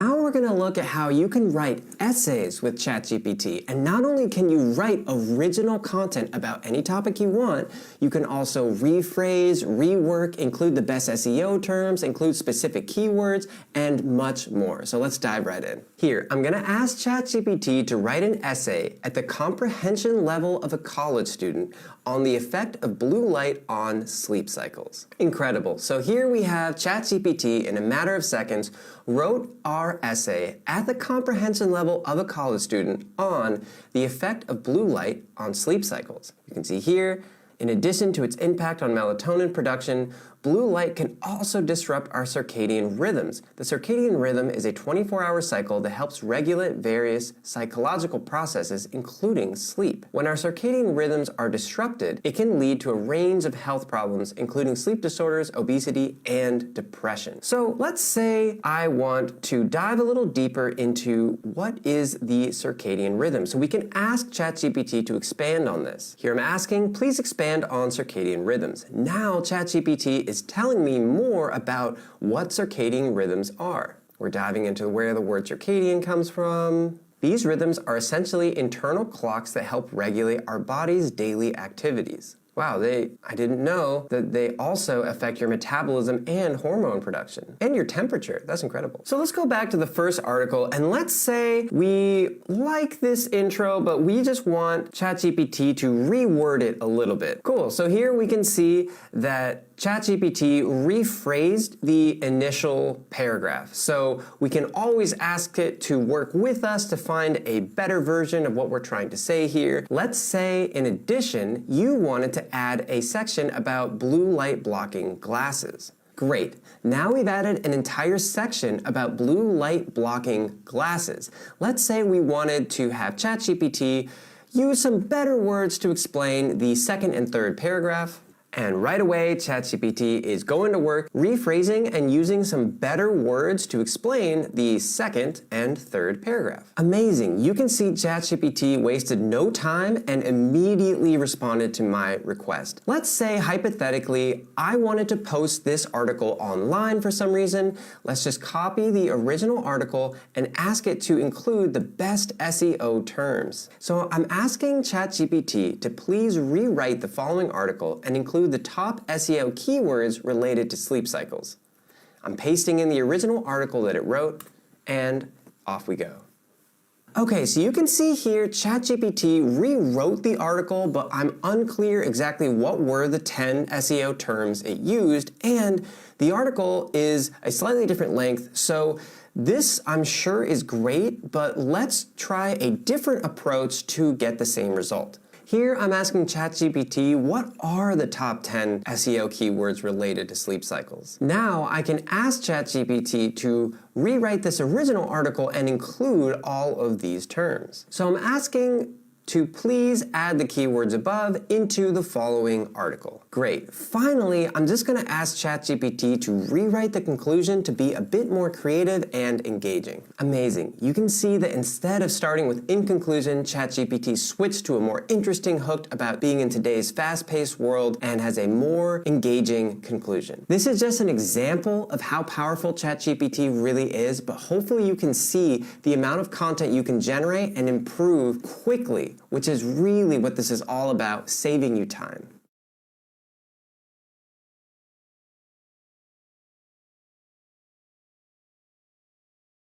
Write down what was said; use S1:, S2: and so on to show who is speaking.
S1: Now we're going to look at how you can write essays with ChatGPT. And not only can you write original content about any topic you want, you can also rephrase, rework, include the best SEO terms, include specific keywords, and much more. So let's dive right in. Here, I'm going to ask ChatGPT to write an essay at the comprehension level of a college student on the effect of blue light on sleep cycles. Incredible. So here we have ChatGPT in a matter of seconds wrote our essay at the comprehension level of a college student on the effect of blue light on sleep cycles. You can see here, in addition to its impact on melatonin production, blue light can also disrupt our circadian rhythms. The circadian rhythm is a 24-hour cycle that helps regulate various psychological processes, including sleep. When our circadian rhythms are disrupted, it can lead to a range of health problems, including sleep disorders, obesity, and depression. So let's say I want to dive a little deeper into what is the circadian rhythm. So we can ask ChatGPT to expand on this. Here I'm asking, please expand on circadian rhythms. Now ChatGPT is telling me more about what circadian rhythms are. We're diving into where the word circadian comes from. These rhythms are essentially internal clocks that help regulate our body's daily activities. Wow, I didn't know that they also affect your metabolism and hormone production and your temperature. That's incredible. So let's go back to the first article and let's say we like this intro, but we just want ChatGPT to reword it a little bit. Cool, so here we can see that ChatGPT rephrased the initial paragraph. So we can always ask it to work with us to find a better version of what we're trying to say here. Let's say, in addition, you wanted to add a section about blue light blocking glasses. Great. Now we've added an entire section about blue light blocking glasses. Let's say we wanted to have ChatGPT use some better words to explain the second and third paragraph. And right away, ChatGPT is going to work rephrasing and using some better words to explain the second and third paragraph. Amazing. You can see ChatGPT wasted no time and immediately responded to my request. Let's say, hypothetically, I wanted to post this article online for some reason. Let's just copy the original article and ask it to include the best SEO terms. So I'm asking ChatGPT to please rewrite the following article and include the top SEO keywords related to sleep cycles. I'm pasting in the original article that it wrote, and off we go. Okay, so you can see here ChatGPT rewrote the article, but I'm unclear exactly what were the 10 SEO terms it used, and the article is a slightly different length, so this, I'm sure, is great, but let's try a different approach to get the same result. Here I'm asking ChatGPT, what are the top 10 SEO keywords related to sleep cycles? Now I can ask ChatGPT to rewrite this original article and include all of these terms. So I'm asking to please add the keywords above into the following article. Great. Finally, I'm just going to ask ChatGPT to rewrite the conclusion to be a bit more creative and engaging. Amazing. You can see that instead of starting with in conclusion, ChatGPT switched to a more interesting hook about being in today's fast-paced world and has a more engaging conclusion. This is just an example of how powerful ChatGPT really is, but hopefully you can see the amount of content you can generate and improve quickly, which is really what this is all about, saving you time.